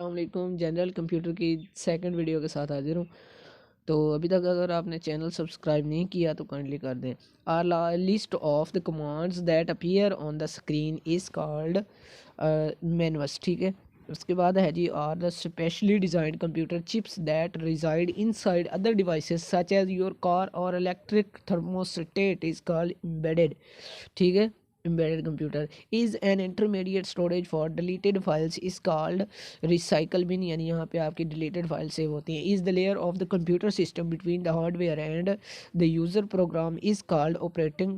अस्सलामुअलैकुम। General computer की second video के साथ हाजिर हूँ। तो अभी तक अगर आपने चैनल सब्सक्राइब नहीं किया तो काइंडली कर दें। Are list of the commands that appear on the screen is called menus. ठीक है, उसके बाद है जी are the specially designed computer chips that reside inside other devices such as your car और electric thermostat is called embedded. ठीक है, embedded computer is an intermediate storage for deleted files is called recycle bin, यानी यहाँ पे आपकी deleted files save होती हैं। is the layer of the computer system between the hardware and the user program is called operating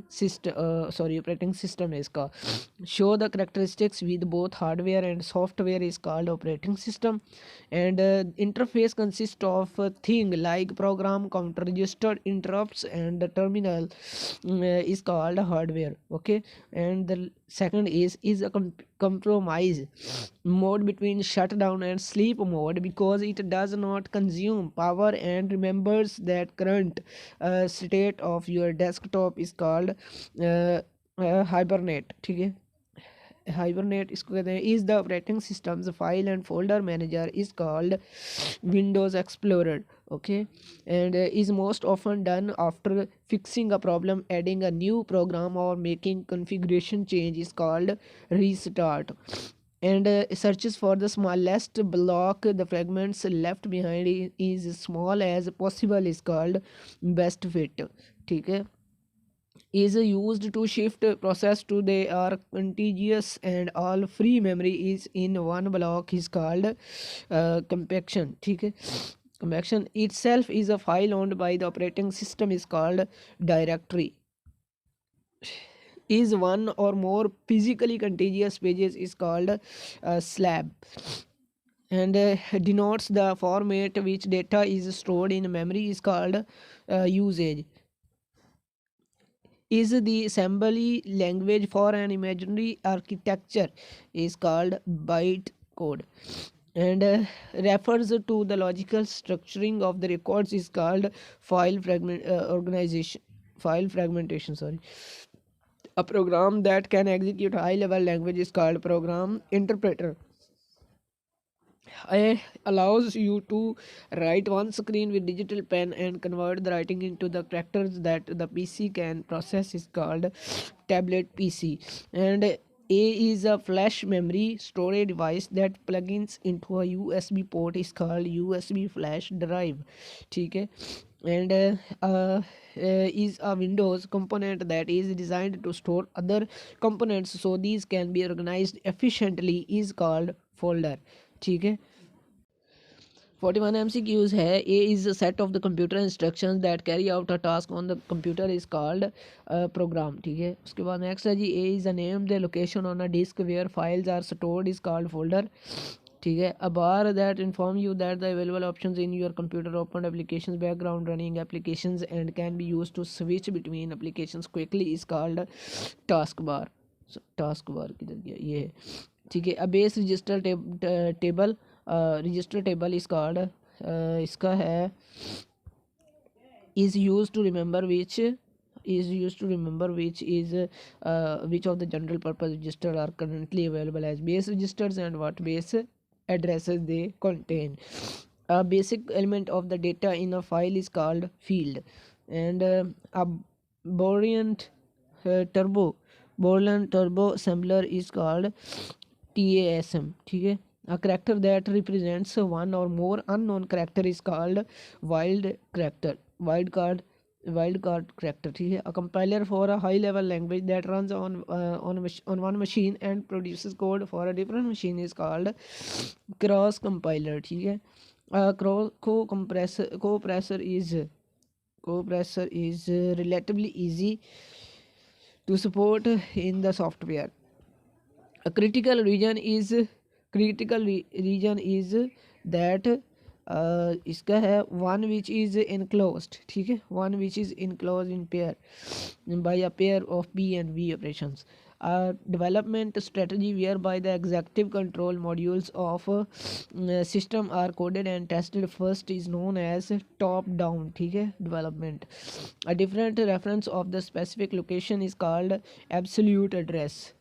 system है इसका। show the characteristics with both hardware and software is called operating system, and interface consists of thing like program, counter, register, interrupts, and the terminal is called hardware. Okay, and the second is a compromise mode between shutdown and sleep mode because it does not consume power and remembers that current state of your desktop is called hibernate। ठीक है, hibernate इसको कहते हैं। Is the operating systems file and folder manager is called Windows Explorer. Okay, and is most often done after fixing a problem, adding a new program और making configuration change is called restart, and searches for the smallest block the fragments left behind is small as possible is called best fit। ठीक है, is used to shift process to they are contiguous and all free memory is in one block is called compaction। ठीक है, compaction itself is a file owned by the operating system is called directory। is one or more physically contiguous pages is called slab, and denotes the format which data is stored in memory is called usage। is the assembly language for an imaginary architecture is called bytecode, and refers to the logical structuring of the records is called file fragmentation, sorry। A program that can execute high level language is called program interpreter। Allows you to write one screen with digital pen and convert the writing into the characters that the PC can process is called tablet PC, and A is a flash memory storage device that plugins into a USB port is called USB flash drive। ठीक है, and is a Windows component that is designed to store other components so these can be organized efficiently is called folder। ठीक है, 41 MCQs है। A is a set of the computer instructions that carry out a task on the computer is called program। ठीक है, उसके बाद next है जी A is a name the location on a disk where files are stored is called folder। ठीक है, a bar that inform you that the available options in your computer opened applications, background running applications and can be used to switch between applications quickly is called taskbar। taskbar किधर गया, ये है। ठीक है, a base register table register table इस card इसका है is used to remember which which of the general purpose register are currently available as base registers and what base addresses they contain। A basic element of the data in a file is called field, and a Boolean turbo assembler is called TASM। ठीक है, a character that represents one or more unknown character is called wildcard character। ठीक है, a compiler for a high level language that runs on one machine and produces code for a different machine is called cross compiler। ठीक है, co-compressor is relatively easy to support in the software। A critical region is that इसका है one which is enclosed। ठीक है, one which is enclosed in pair by a pair of P and V operations। A development strategy whereby the executive control modules of system are coded and tested first is known as top down। ठीक है, development। A different reference of the specific location is called absolute address।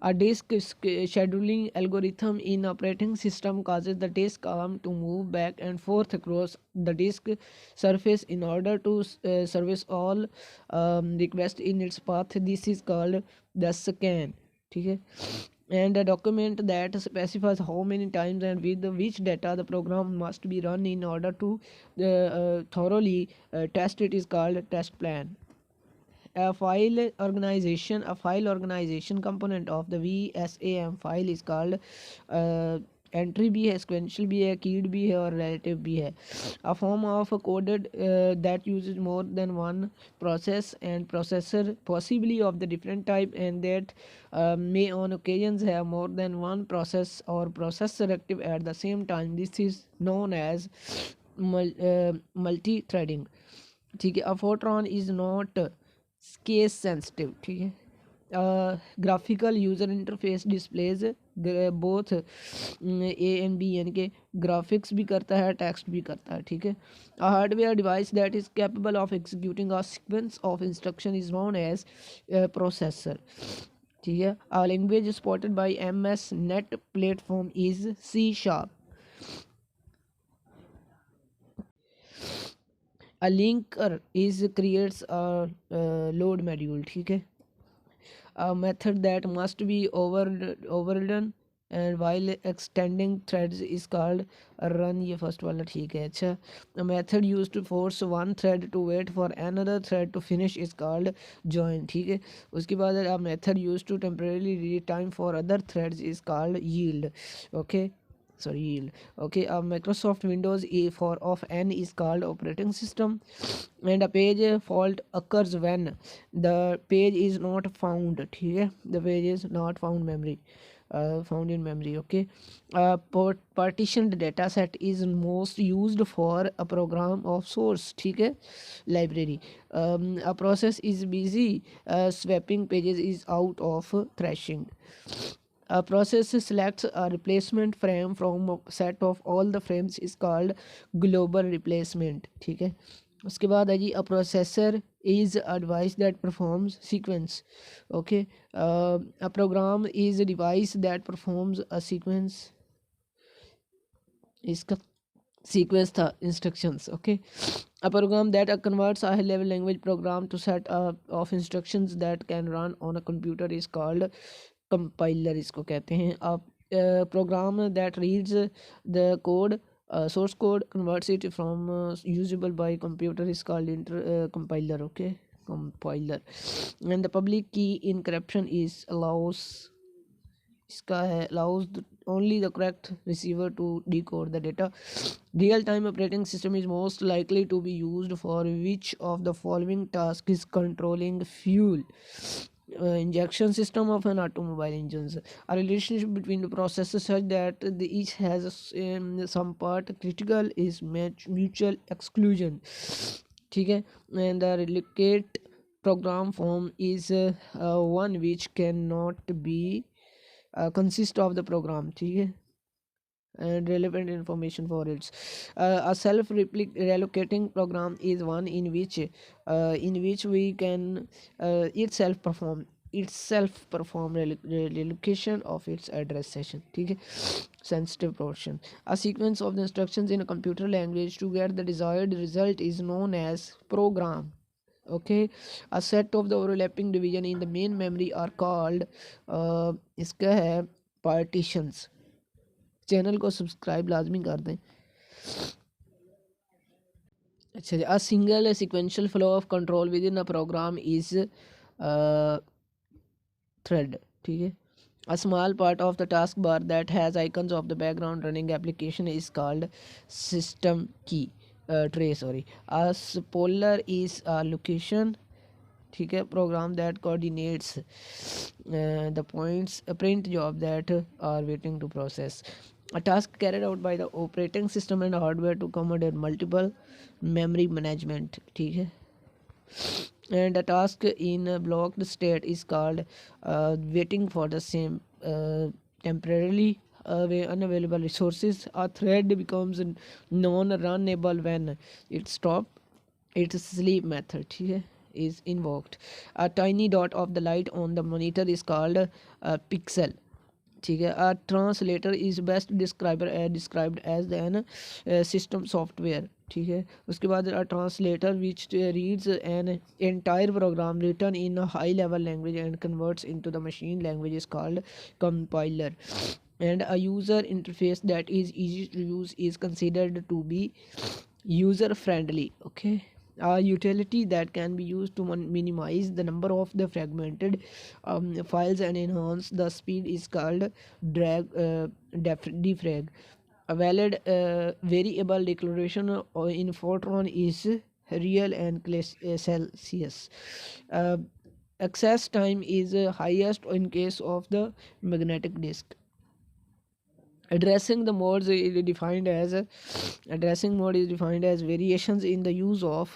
A disk scheduling algorithm in operating system causes the disk arm to move back and forth across the disk surface in order to service all requests in its path. This is called the scan. ठीक है, and a document that specifies how many times and with which data the program must be run in order to thoroughly test it is called test plan. A file organization component of the VSAM file is called entry भी है, sequential भी है, keyed भी है और relative भी है. A form of coded that uses more than one process and processor, possibly of the different type, and that may on occasions have more than one process or processor active at the same time. This is known as multi-threading. ठीक है. A fortran is not case sensitive. ठीक है. Graphical user interface displays both A and B, यानी कि graphics भी करता है, text भी करता है. ठीक है. A hardware device that is capable of executing a sequence of instruction is known as processor. ठीक है. A language supported by MS net platform is C#. A linker is creates a load module. ठीक है. A method that must be overridden and while extending threads is called a run. ये first वाला ठीक है. अच्छा. A method used to force one thread to wait for another thread to finish is called join. ठीक है. उसके बाद a method used to temporarily read time for other threads is called yield. Okay. Sorry, yield. Okay. A Microsoft Windows E for of N is called operating system, and a page fault occurs when the page is not found. ठीक है. The page is not found found in memory. Okay. Partitioned data set is most used for a program of source. ठीक है. Library. A process is busy swapping pages is out of thrashing. A process selects a replacement frame from a set of all the frames is called global replacement. ठीक है. उसके बाद है जी a processor is a device that performs sequence. Okay. A program is a device that performs a sequence. इसका sequence था instructions. Okay. A program that converts a high level language program to set of instructions that can run on a computer is called compiler. इसको कहते हैं. A program that reads the code source code converts it from usable by computer is called compiler. Okay. Compiler. And the public key encryption is allows only the correct receiver to decode the data. Real-time operating system is most likely to be used for which of the following tasks is controlling fuel injection system of an automobile engines. A relationship between the processes such that each has some part critical is mutual exclusion. ठीक है. And the relocate program form is one which cannot be consist of the program. ठीक है. And relevant information for its a self-relocating program is one in which we can itself perform relocation of its address session. ठीक है. Sensitive portion. A sequence of the instructions in a computer language to get the desired result is known as program. Okay. A set of the overlapping division in the main memory are called इसका है partitions. Channel को subscribe लाजमी कर दें. अच्छा जी. A single sequential flow of control within a program is thread. ठीक है. A small part of the taskbar that has icons of the background running application is called system key tray. Sorry. A spoiler is a location. ठीक है. Program that coordinates the points print job that are waiting to process. A task carried out by the operating system and hardware to accommodate multiple memory management. ठीक है. And a task in a blocked state is called waiting for the same temporarily unavailable resources. A thread becomes non-runnable when it stops its sleep method. ठीक है. is invoked. A tiny dot of the light on the monitor is called a pixel. ठीक है. A translator is best described as an system software. ठीक है. उसके बाद a translator which reads an entire program written in a high level language and converts into the machine language is called compiler. And a user interface that is easy to use is considered to be user friendly. Okay. A utility that can be used to minimize the number of the fragmented files and enhance the speed is called defrag. A valid variable declaration in Fortran is real and Celsius. Uh, Access time is highest in case of the magnetic disk. Addressing the modes is defined as addressing mode is defined as variations in the use of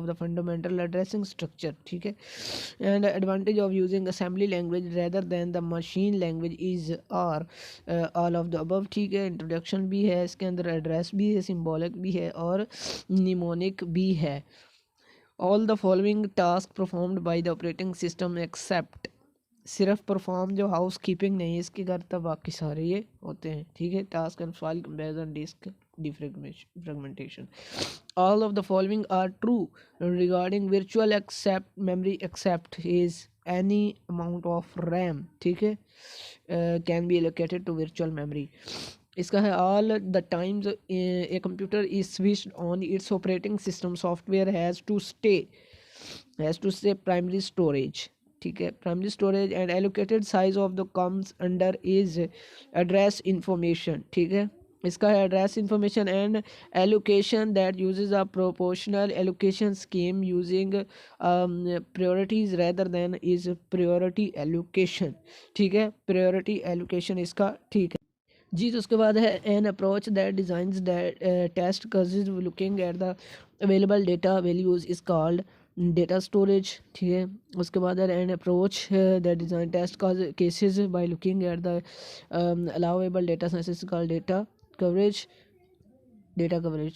the fundamental addressing structure. ठीक है. And advantage of using assembly language rather than the machine language is are all of the above. ठीक है. Introduction भी है इसके अंदर, address भी है, सिम्बॉलिक भी है और निमोनिक भी है. All the following tasks performed by the operating system except, सिर्फ परफॉर्म जो हाउस कीपिंग नहीं इसके करता, बाकी सारे ये होते हैं. ठीक है. Task and file comparison, disk defragmentation. All of the following are true regarding virtual except memory except is any amount of RAM. ठीक है. Can be allocated to virtual memory. इसका है all the times a computer is switched on its operating system software has to stay primary storage. ठीक है. Primary storage and allocated size of the comes under is address information. ठीक है. इसका है address information and allocation that uses a proportional allocation scheme using priorities rather than is priority allocation. ठीक है. Priority allocation इसका. ठीक है जी. तो उसके बाद है an approach that designs that test cases looking at the available data values is called data storage. ठीक है. उसके बाद an approach that design test cases by looking at the allowable data science called data coverage.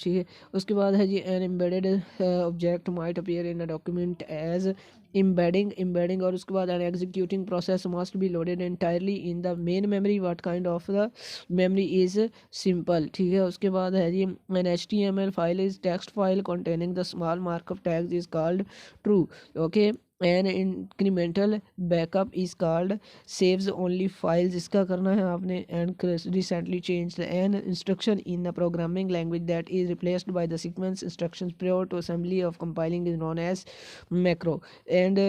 ठीक है. उसके बाद है जी an embedded object might appear in a document as embedding और उसके बाद an executing process must be loaded entirely in the main memory. What kind of the memory is simple. ठीक है. उसके बाद है जी an HTML file is text file containing the small markup tags is called true. Okay. An incremental backup is called saves only files. इसका करना है आपने. And recently change an instruction in the programming language that is replaced by the sequence instructions prior to assembly of compiling is known as macro. And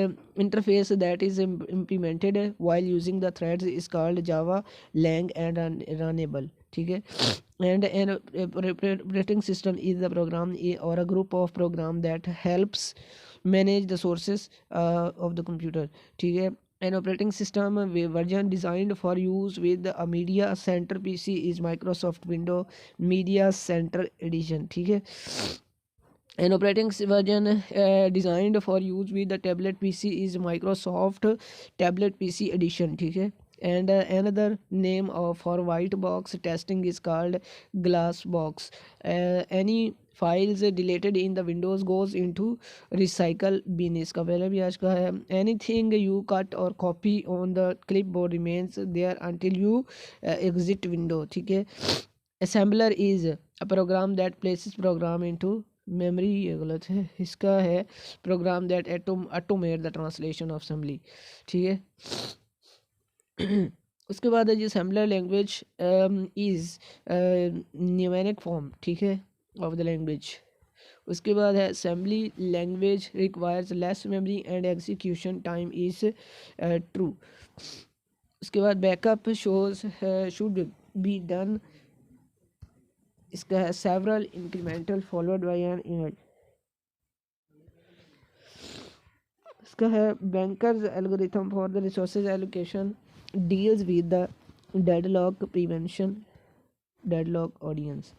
interface that is implemented while using the threads is called java lang and runnable. ठीक है. And an operating system is the program or a group of program that helps manage the sources of the computer. ठीक है. An operating system version designed for use with a media center PC is Microsoft Windows Media Center Edition. ठीक है. An operating version designed for use with the tablet PC is Microsoft Tablet PC Edition. ठीक है. And another name for white box testing is called glass box. Any files deleted in the windows goes into recycle bin. इसका पहले भी आज का है. Anything you cut or copy on the clipboard remains there until you exit window. ठीक है. Assembler is a program that places program into memory. ये गलत है. इसका है program that automate the translation of assembly. ठीक है. उसके बाद है जी assembler language is numeric form. ठीक है. Of the language. उसके बाद है assembly language requires less memory and execution time is true. उसके बाद backup should be done. इसका है several incremental followed by an image. इसका है bankers algorithm for the resources allocation deals with the deadlock prevention, deadlock audience.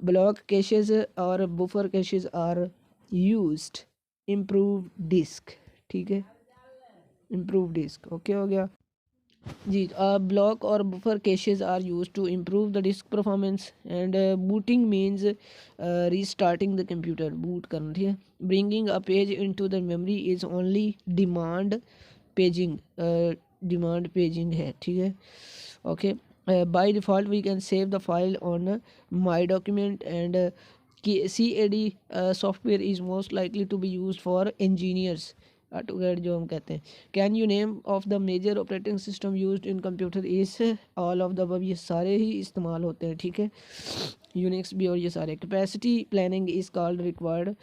Block caches और buffer caches are used. improve disk. ठीक है. improve disk. Okay हो गया. जी block or buffer caches are used to improve the disk performance and booting means restarting the computer boot करना ठीक है bringing a page into the memory is only paging demand paging है ठीक है okay by default we can save the file on my document and CAD software is most likely to be used for engineers AutoCAD जो हम कहते हैं can you name of the major operating system used in computer is all of the above ये सारे ही इस्तेमाल होते हैं ठीक है यूनिक्स भी और ये सारे capacity planning is called required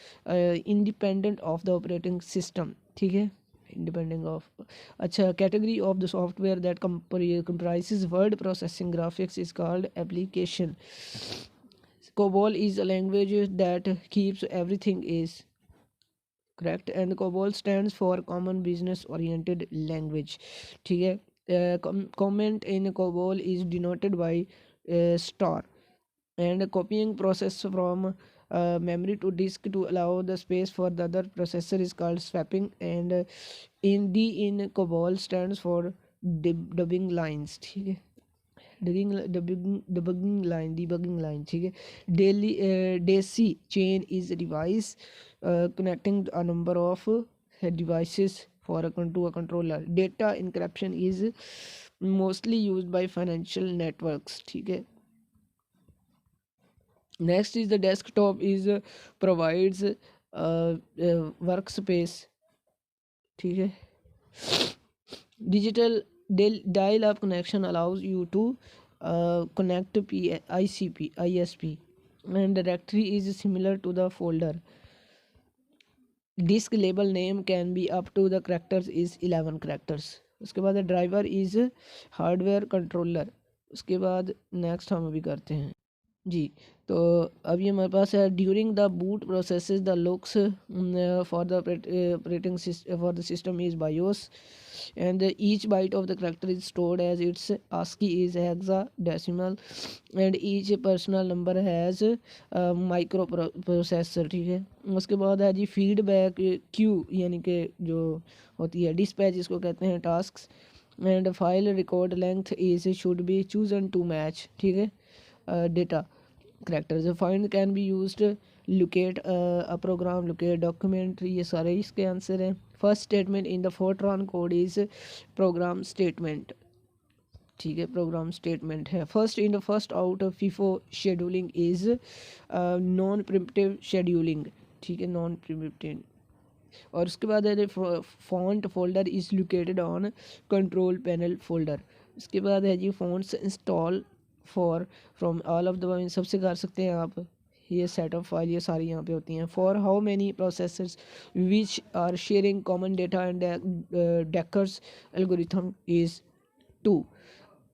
independent of the operating system ठीक है इंडिपेंडेंट ऑफ अच्छा category of the software that comprises word processing graphics is called application COBOL is a language that keeps everything is correct and COBOL stands for common business oriented language ठीक है comment in COBOL is denoted by star and copying process from memory to disk to allow the space for the other processor is called swapping and in D in COBOL stands for dubbing lines ठीक है debugging line ठीक है daisy chain is a device connecting a number of devices for to a controller data encryption is mostly used by financial networks ठीक है next is the desktop is provides workspace ठीक है digital dial-up connection allows you to connect ISP and directory is similar to the folder disk label name can be up to the characters is 11 characters उसके बाद driver is hardware controller उसके बाद next हम अभी करते हैं जी तो अभी हमारे पास है during the boot processes the looks for the operating for the system is BIOS and each byte of the character is stored as its ASCII is hexadecimal and each personal number has micro processor ठीक है उसके बाद है जी feedback queue यानी कि जो होती है डिस्पैच इसको कहते हैं tasks and file record length is should be chosen to match ठीक है data characters find can be used locate a program locate document ये सारे इसके आंसर हैं first statement in the Fortran code is program statement ठीक है program statement है first in the first out FIFO scheduling is non preemptive scheduling ठीक है non preemptive और उसके बाद है font folder is located on control panel folder उसके बाद है जी fonts install for from all of the सबसे कर सकते हैं आप ये सेटअप फाइल ये सारी यहाँ पे होती हैं for how many processors which are sharing common data and Dekker's algorithm is 2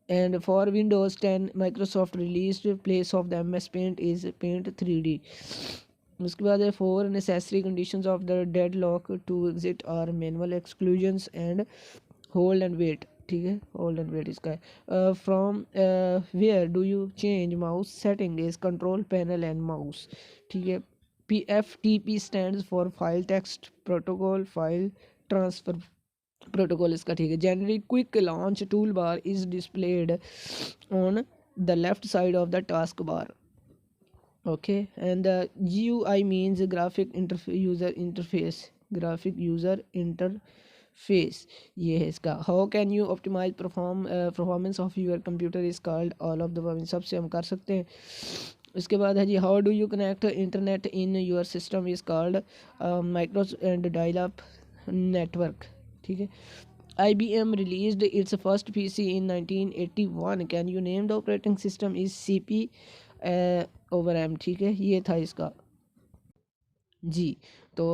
and for Windows 10 Microsoft released place of the MS Paint is Paint 3D उसके बाद है four necessary conditions of the deadlock to exit are manual exclusions and hold and wait ठीक है hold and wait इसका है from where do you change mouse setting is control panel and mouse ठीक है PFTP stands for file text protocol file transfer protocol इसका ठीक है generally quick launch tool bar is displayed on the left side of the task bar okay and the GUI means graphic user interface graphic user interface ये है इसका how can you optimize performance of your computer is called all of the above सबसे हम कर सकते हैं उसके बाद है जी how do you connect internet in your system is called micro and dial-up network ठीक है IBM released its first PC in 1981 can you name the operating system is CP over M ठीक है ये था इसका जी तो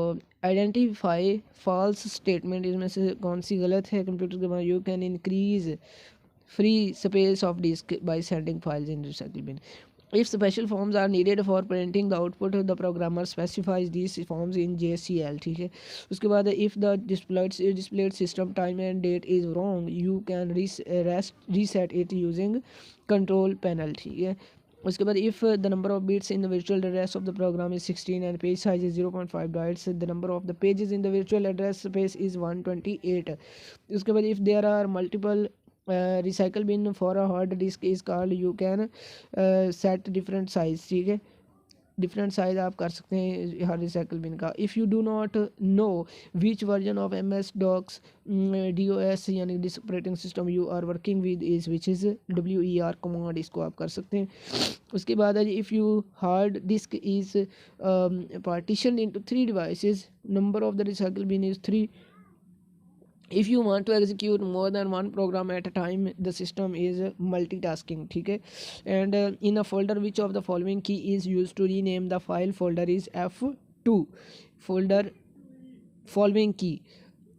आइडेंटिफाई फॉल्स स्टेटमेंट इसमें से कौन सी गलत है कंप्यूटर के बाद you can increase free space of disk by sending files in recycle bin if special forms are needed for printing the output the programmer specifies these forms in JCL ठीक है उसके बाद if the displayed system time and date is wrong you can reset it using control panel ठीक है उसके बाद if the number of bits in the virtual address of the program is 16 and page size is 0.5 bytes the number of the pages in the virtual address space is 128 उसके बाद if there are multiple recycle bin for a hard disk is called, you can set different size, ठीक है, different size आप कर सकते हैं हर recycle bin का. If you do not know which version of M S DOS DOS यानी disk operating system you are working with is which is WER command, इसको आप कर सकते हैं. उसके बाद है if you hard disk is partition into 3 devices, number of the recycle bin is 3. if you want to execute more than one program at a time, the system is multitasking, ठीक है. And in a folder, which of the following key is used to rename the file? Folder is F2. folder following key,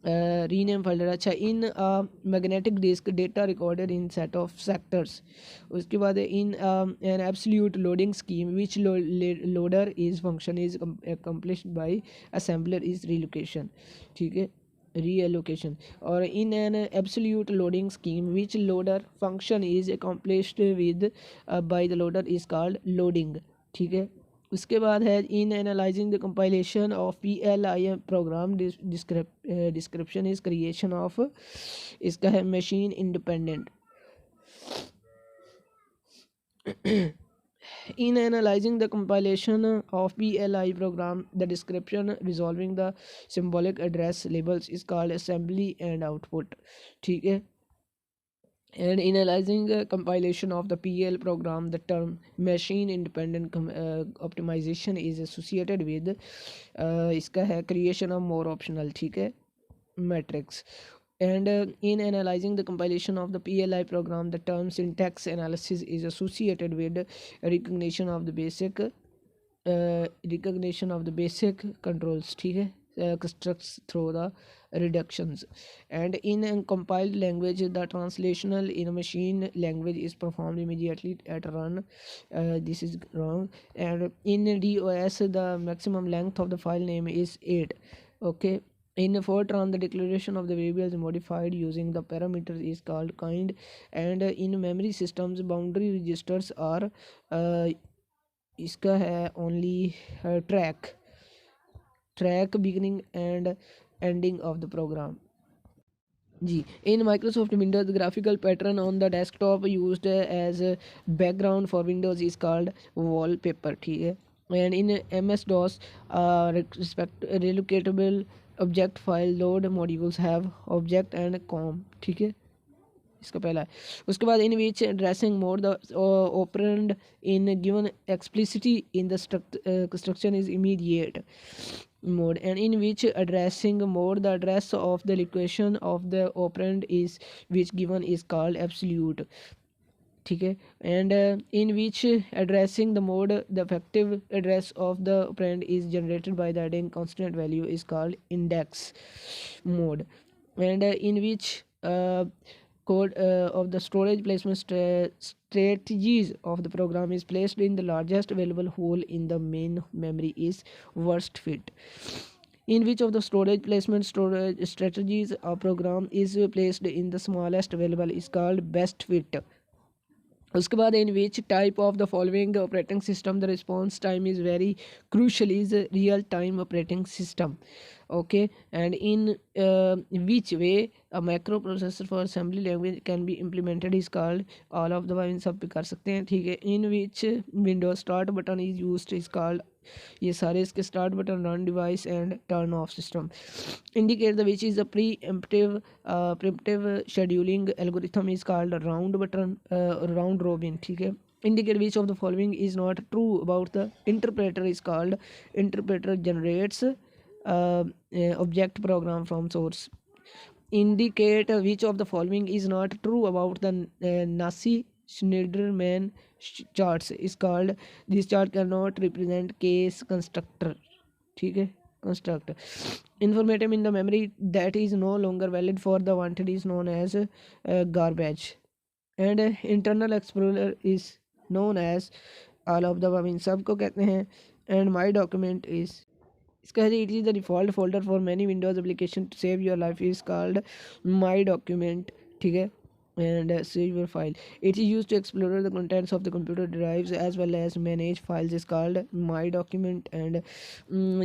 rename folder. अच्छा, in a magnetic disk data recorded in set of sectors. उसके बाद in an absolute loading scheme, which loader is function is accomplished by assembler is relocation, ठीक है, reallocation. Or in an absolute loading scheme, which loader function is accomplished with by the loader is called loading, ठीक है. उसके बाद है in analyzing the compilation of PLI program, description is creation of, इसका है machine independent. In analyzing the compilation of PLI program, the description resolving the symbolic address labels is called assembly and output, ठीक है. And in analyzing compilation of the PL program, the term machine independent optimization is associated with इसका है creation of more optional, ठीक है, matrix. And in analyzing the compilation of the PLI program, the term syntax analysis is associated with recognition of the basic controls, ठीक है, constructs through the reductions. And in a compiled language, the translational in a machine language is performed immediately at run. This is wrong. And in DOS, the maximum length of the file name is 8, okay. In Fortran, the declaration of the variable is modified using the parameters is called kind. And in memory systems, boundary registers are इसका है only track beginning and ending of the program. Ji, in Microsoft Windows, the graphical pattern on the desktop used as a background for Windows is called wallpaper, ठीक है. And in MS DOS, relocatable object file load modules have object and com, ठीक है, इसका पहला है. उसके बाद in which addressing mode the operand in given explicitly in the construction is immediate mode. And in which addressing mode the address of the location of the operand is which given is called absolute, ठीक है. And in which addressing the mode the effective address of the operand is generated by the adding constant value is called index mode. And in which code of the storage placement strategies of the program is placed in the largest available hole in the main memory is worst fit. In which of the storage placement strategies a program is placed in the smallest available is called best fit. उसके बाद in which type of the following operating system the response time is very crucial is real time operating system, okay. And in which way a microprocessor for assembly language can be implemented is called all of the इन सब पे कर सकते हैं, ठीक है. in which windows start button is used is called, ये सारे इसके start button, run device and turn off system. Indicate the which is a pre-emptive scheduling algorithm is called round button round robin, ठीक है. Indicate which of the following is not true about the interpreter is called interpreter generates object program from source. Indicate which of the following is not true about the Nasi Schneiderman charts is called this chart cannot represent case constructor, ठीक है, construct. Informative in the memory that is no longer valid for the wanted is known as garbage. And internal explorer is known as all of the above इन सब को कहते हैं. And my document is इसका है it is the default folder for many Windows application to save your life is called my document, ठीक है. And save your file. It is used to explore the contents of the computer drives as well as manage files is called my document. And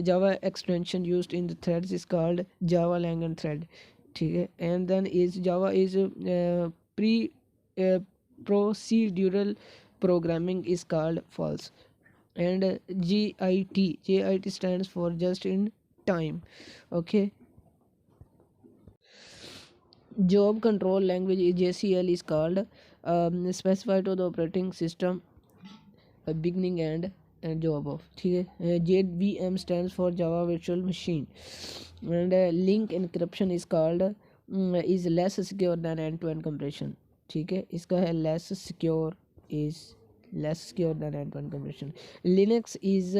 Java extension used in the threads is called Java lang and thread, ठीक है. And then is Java is pre procedural programming is called false. And git stands for just in time. Okay. Job control language is JCL is called specified to the operating system beginning and job of, ठीक है. JVM stands for Java Virtual Machine. And link encryption is called is less secure than end to end compression, ठीक है. इसका है less secure is less secure than end to end compression. Linux is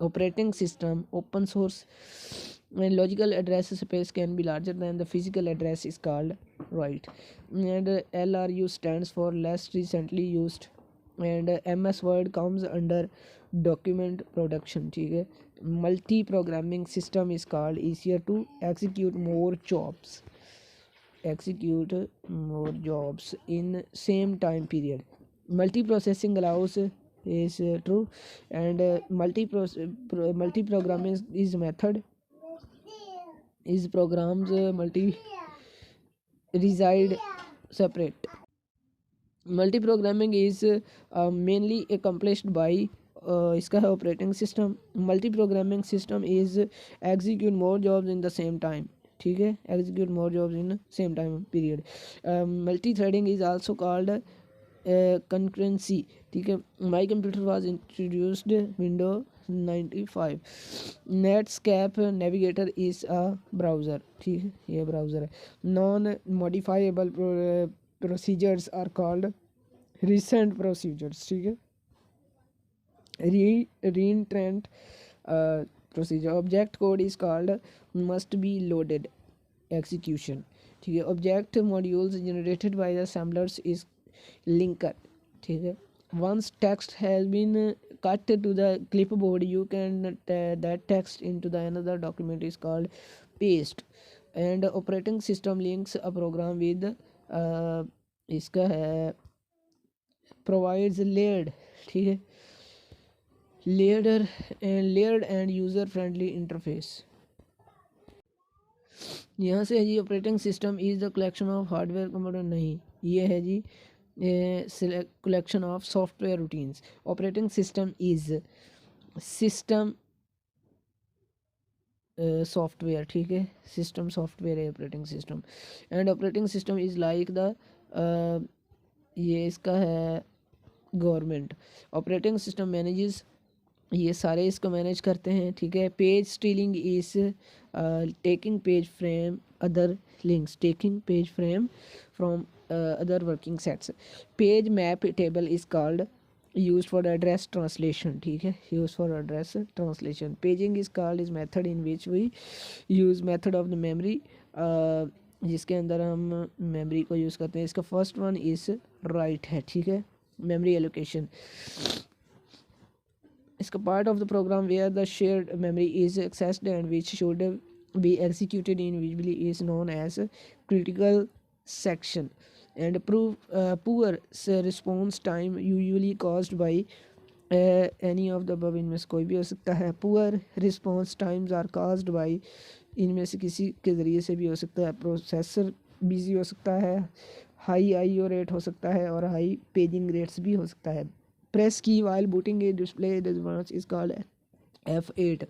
operating system open source. When logical address space can be larger than the physical address is called write. And LRU stands for less recently used. And MS Word comes under document production, ठीक है. Multi programming system is called easier to execute more jobs in same time period. Multiprocessing allows is true. And multi-programming is method is programs multi reside separate. Multi-programming is mainly accomplished by इसका है operating system. Multi programming system is execute more jobs in the same time, ठीक है. Execute more jobs in same time period. Multi threading is also called concurrency, ठीक है. My computer was introduced window 95. Netscape Navigator is a browser, ठीक है. ये browser है. Non modifiable procedures are called recent procedures, ठीक है. Reentrant procedure. Object code is called must be loaded execution, ठीक है. Object modules generated by the assemblers is linker, ठीक है. Once text has been cut to the clipboard, you can that text into the another document is called paste. And operating system links a program with इसका है provides layered, ठीक है. layered and user friendly interface. यहाँ से है जी operating system is the collection of hardware component, नहीं, ये है जी collection of software routines. Operating system is system software, ठीक है. सिस्टम सॉफ्टवेयर है operating system. And operating system is like the ये इसका है गवर्नमेंट. ऑपरेटिंग सिस्टम मैनेजेस, ये सारे इसको मैनेज करते हैं, ठीक है. Page stealing is taking page frame other links, taking page frame from other working sets. Page map table is called used for address translation, ठीक है. used for address translation. Paging is called is method in which we use method of the memory, जिसके अंदर हम memory को use करते हैं. इसका first one is right है, ठीक है. Memory allocation. इसका part of the program where the shared memory is accessed and which should be executed individually is known as critical section. And poor response time usually caused by any of the above, इनमें से कोई भी हो सकता है. poor response times are caused by, इनमें से किसी के ज़रिए से भी हो सकता है. प्रोसेसर बिजी हो सकता है, हाई IO रेट हो सकता है, और हाई पेजिंग रेट्स भी हो सकता है. Press key while booting a display is called F8,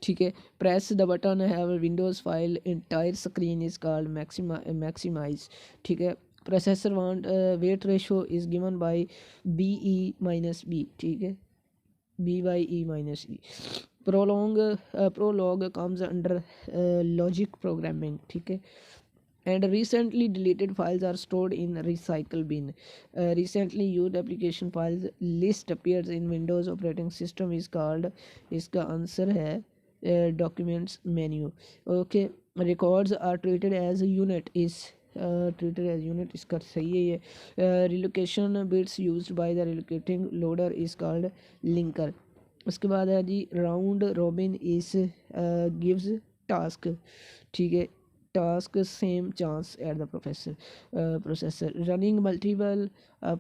ठीक है. Press the button have windows file entire screen is called maximise, ठीक है. Processor want wait ratio is given by BE-B, ठीक है. B/E-E. Prolog comes under logic programming, ठीक है. And recently deleted files are stored in recycle bin. Recently used application files list appears in Windows operating system is called, इसका answer है documents menu. Okay. Records are treated as unit is treated as unit, इसका सही है ये. Relocation bits used by the relocating loader is called linker. उसके बाद है जी round robin is gives task, ठीक है. task same chance at the processor. Running multiple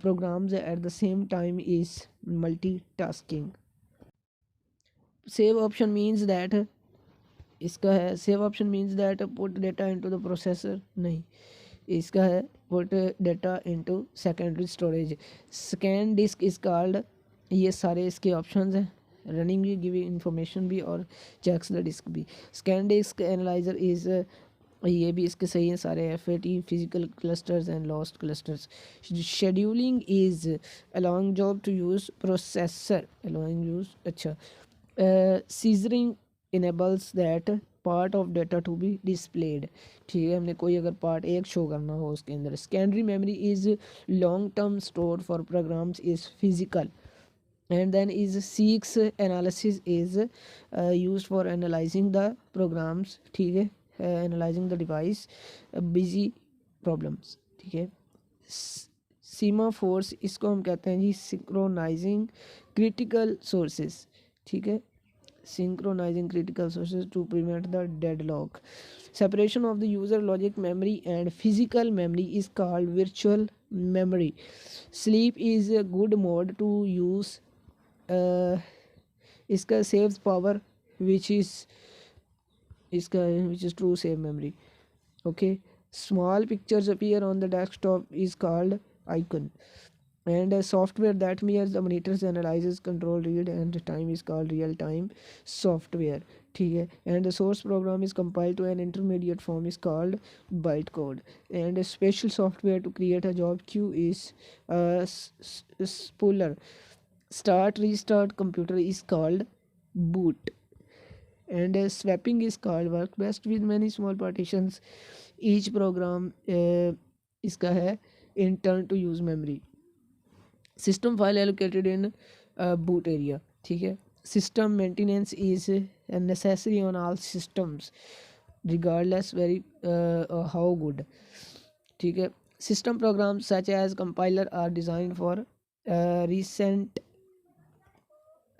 programs at the same time is multitasking. Save option means that, इसका है save option means that put data into the processor, नहीं, इसका है put data into secondary storage. Scan disk is called, ये सारे इसके options हैं, running भी, गिविंग इंफॉर्मेशन भी और चेक्स द डिस्क भी. स्कैन डिस्क एनालाइजर इज, ये भी इसके सही हैं सारे, F A T, physical clusters and lost clusters. Scheduling is allowing job to use processor, allowing use, अच्छा. Scissoring enables that part of data to be displayed, ठीक है, हमने कोई अगर पार्ट एक शो करना हो उसके अंदर. Secondary memory is long term store for programs is physical. And then is seeks analysis is used for analyzing the programs, ठीक है, analyzing the device, busy problems, ठीक है. सीमा फोर्स, इसको हम कहते हैं जी सिंक्रोनाइजिंग क्रिटिकल सोर्सेज, ठीक है, synchronizing critical sources to prevent the deadlock. Separation of the user logic memory and physical memory is called virtual memory. Sleep is a good mode to use, इसका saves power which is इसका which is true save memory. Okay, small pictures appear on the desktop is called icon. And a software that measures the monitors, analyzes, control, read and time is called real time software, ठीक है. And the source program is compiled to an intermediate form is called bytecode. And a special software to create a job queue is spooler. Start restart computer is called boot. And swapping is called work best with many small partitions. Each program इसका है intern to use memory. System file allocated in boot area, ठीक है. System maintenance is necessary on all systems regardless very how good, ठीक है. System programs such as compiler are designed for recent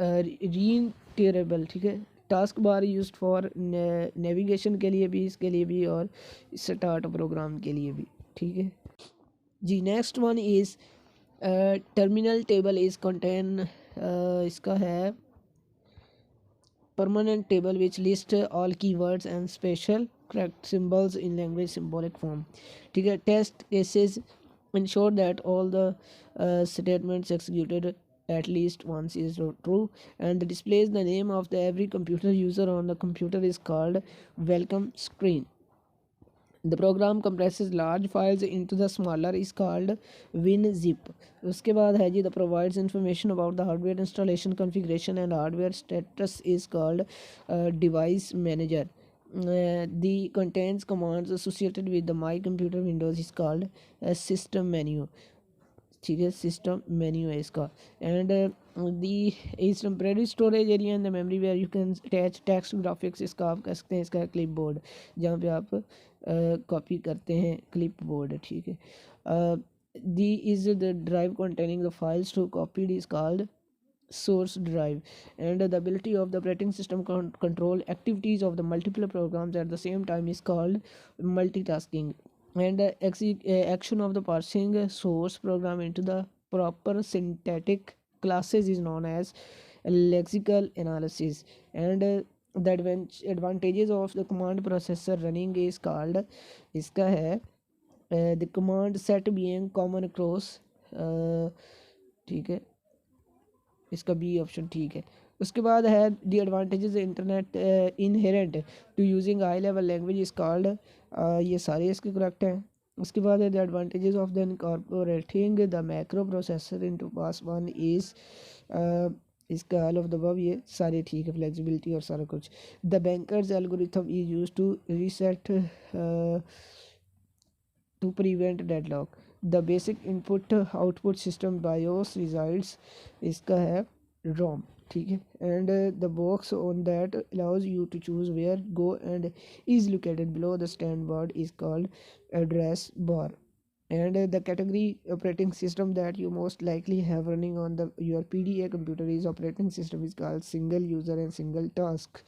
reinterable, ठीक है. Task bar use for navigation के लिए भी, इसके लिए भी और स्टार्ट प्रोग्राम के लिए भी, ठीक है जी. Next one is terminal table is contain, इसका है permanent table which lists all keywords and special correct symbols in language symbolic form, ठीक है. Test cases ensure that all the statements executed at least once is true, and displays the name of the every computer user on the computer is called welcome screen. The program compresses large files into the smaller is called WinZip. उसके बाद है जी the provides information about the hardware installation configuration and hardware status is called device manager. The contains commands associated with the my computer windows is called system menu, ठीक है. System menu है इसका. And the is temporary storage area in the memory where you can attach text graphics, इसका आप कह सकते हैं. इसका क्लिप बोर्ड जहाँ पे आप कॉपी करते हैं, क्लिप बोर्ड, ठीक है. The is the drive containing the files to copied is called source drive. And the ability of the operating system control activities of the multiple programs at the same time is called multitasking. And action of the parsing source program into the proper syntactic classes is known as lexical analysis. And the advantages of the command processor running is called, इसका है the command set being common across, ठीक है, इसका B option ठीक है. उसके बाद है the advantages internet inherent to using high level language is called, ये सारे इसके करेक्ट हैं. उसके बाद है the advantages of the incorporating the macro processor into pass one is, इसका ऑल ऑफ द अबव ये सारे ठीक है, फ्लेक्सिबिलिटी और सारा कुछ. The bankers algorithm is used to reset to prevent deadlock. The basic input output system BIOS results इसका है ROM, ठीक है. And the box on that allows you to choose where go and is located below the standard is called address bar. And the category operating system that you most likely have running on your PDA computer is operating system is called single user and single task,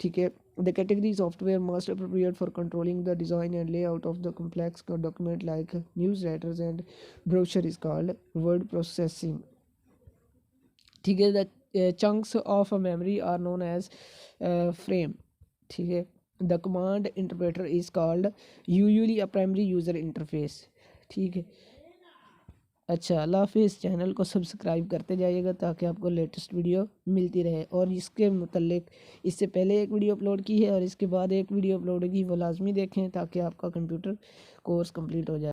ठीक है. The category software most appropriate for controlling the design and layout of the complex document like newsletters and brochure is called word processing, ठीक है. The chunks of a memory are known as frame, ठीक है. The command interpreter is called usually a primary user interface, ठीक है। अच्छा, अल्लाह हाफिज़। Channel को subscribe करते जाइएगा ताकि आपको लेटेस्ट वीडियो मिलती रहे। और इसके मुतल्लिक इससे पहले एक वीडियो अपलोड की है और इसके बाद एक वीडियो अपलोड होगी, वो लाजमी देखें ताकि आपका कंप्यूटर कोर्स कंप्लीट हो जाए।